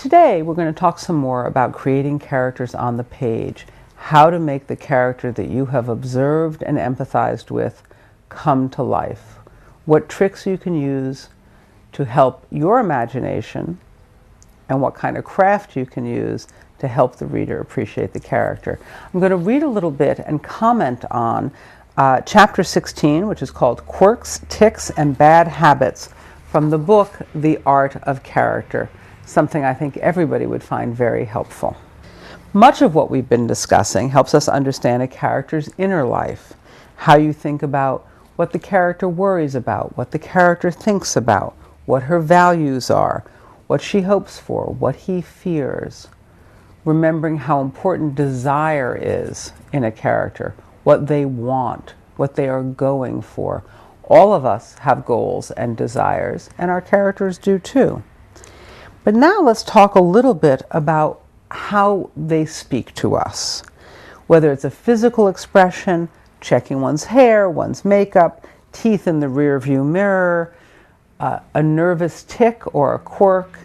Today, we're going to talk some more about creating characters on the page, how to make the character that you have observed and empathized with come to life, what tricks you can use to help your imagination, and what kind of craft you can use to help the reader appreciate the character. I'm going to read a little bit and comment on chapter 16, which is called Quirks, Tics, and Bad Habits, from the book The Art of Character, something I think everybody would find very helpful. Much of what we've been discussing helps us understand a character's inner life, how you think about what the character worries about, what the character thinks about, what her values are, what she hopes for, what he fears. Remembering how important desire is in a character, what they want, what they are going for. All of us have goals and desires, and our characters do too. But now let's talk a little bit about how they speak to us. Whether it's a physical expression, checking one's hair, one's makeup, teeth in the rearview mirror, a nervous tic or a quirk.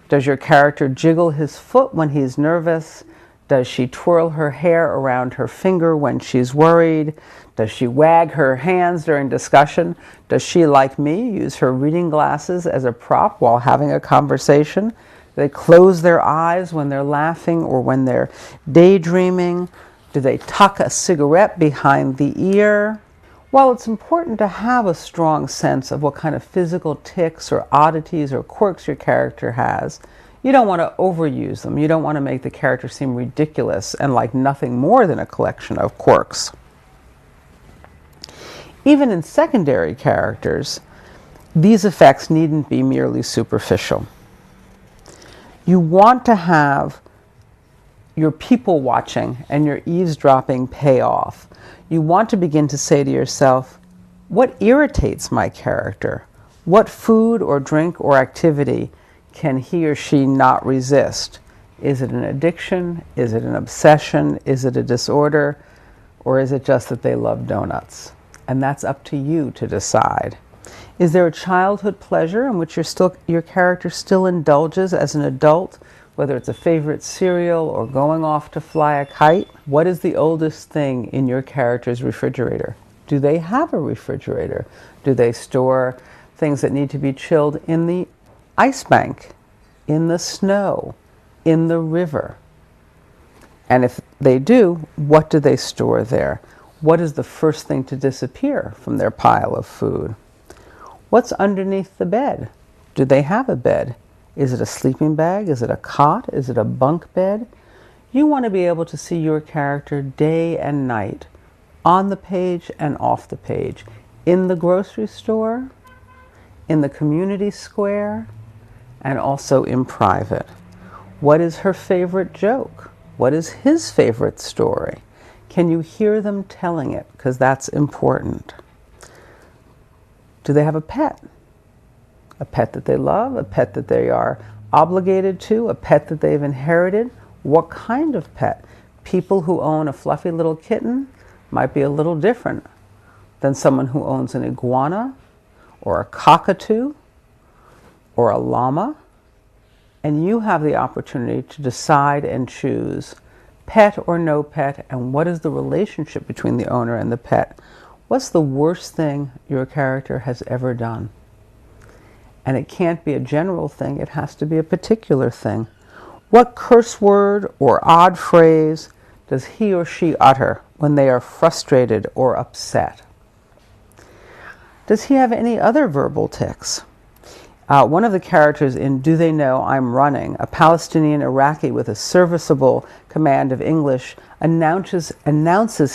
Does your character jiggle his foot when he's nervous? Does she twirl her hair around her finger when she's worried? Does she wag her hands during discussion? Does she, like me, use her reading glasses as a prop while having a conversation? Do they close their eyes when they're laughing or when they're daydreaming? Do they tuck a cigarette behind the ear? While it's important to have a strong sense of what kind of physical tics or oddities or quirks your character has, you don't want to overuse them. You don't want to make the character seem ridiculous and like nothing more than a collection of quirks. Even in secondary characters, these effects needn't be merely superficial. You want to have your people watching and your eavesdropping pay off. You want to begin to say to yourself, what irritates my character? What food or drink or activity can he or she not resist? Is it an addiction? Is it an obsession? Is it a disorder? Or is it just that they love donuts? And that's up to you to decide. Is there a childhood pleasure in which your character still indulges as an adult, whether it's a favorite cereal or going off to fly a kite? What is the oldest thing in your character's refrigerator? Do they have a refrigerator? Do they store things that need to be chilled in the ice bank, in the snow, in the river? And if they do, what do they store there? What is the first thing to disappear from their pile of food? What's underneath the bed? Do they have a bed? Is it a sleeping bag? Is it a cot? Is it a bunk bed? You want to be able to see your character day and night, on the page and off the page, in the grocery store, in the community square, and also in private. What is her favorite joke? What is his favorite story? Can you hear them telling it? Because that's important. Do they have a pet? A pet that they love, a pet that they are obligated to, a pet that they've inherited? What kind of pet? People who own a fluffy little kitten might be a little different than someone who owns an iguana or a cockatoo or a llama. And you have the opportunity to decide and choose pet or no pet, and what is the relationship between the owner and the pet? What's the worst thing your character has ever done? And it can't be a general thing, it has to be a particular thing. What curse word or odd phrase does he or she utter when they are frustrated or upset? Does he have any other verbal tics? One of the characters in Do They Know I'm Running, a Palestinian Iraqi with a serviceable command of English, announces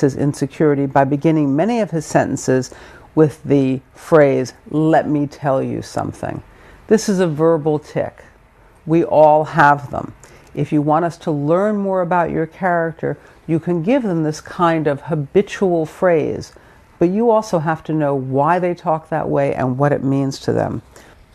his insecurity by beginning many of his sentences with the phrase, "Let me tell you something." This is a verbal tic. We all have them. If you want us to learn more about your character, you can give them this kind of habitual phrase, but you also have to know why they talk that way and what it means to them.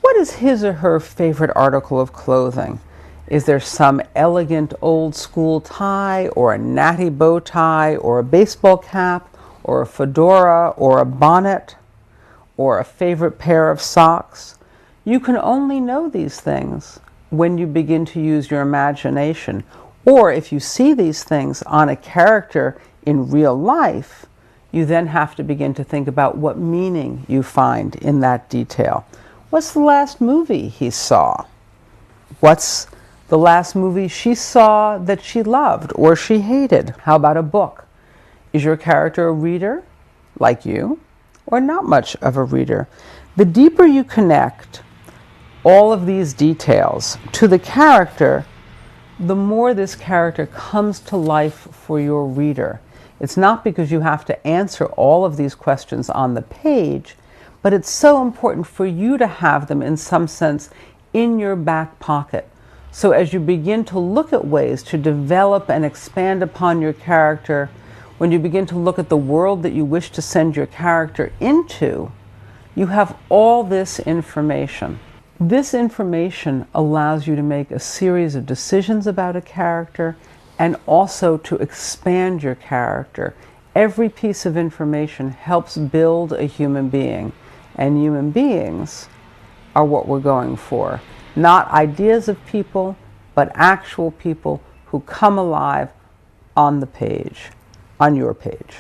What is his or her favorite article of clothing? Is there some elegant old school tie or a natty bow tie or a baseball cap or a fedora or a bonnet or a favorite pair of socks? You can only know these things when you begin to use your imagination. Or if you see these things on a character in real life, you then have to begin to think about what meaning you find in that detail. What's the last movie he saw? What's the last movie she saw that she loved or she hated? How about a book? Is your character a reader, like you, or not much of a reader? The deeper you connect all of these details to the character, the more this character comes to life for your reader. It's not because you have to answer all of these questions on the page, but it's so important for you to have them in some sense in your back pocket. So as you begin to look at ways to develop and expand upon your character, when you begin to look at the world that you wish to send your character into, you have all this information. This information allows you to make a series of decisions about a character and also to expand your character. Every piece of information helps build a human being, and human beings are what we're going for. Not ideas of people, but actual people who come alive on the page, on your page.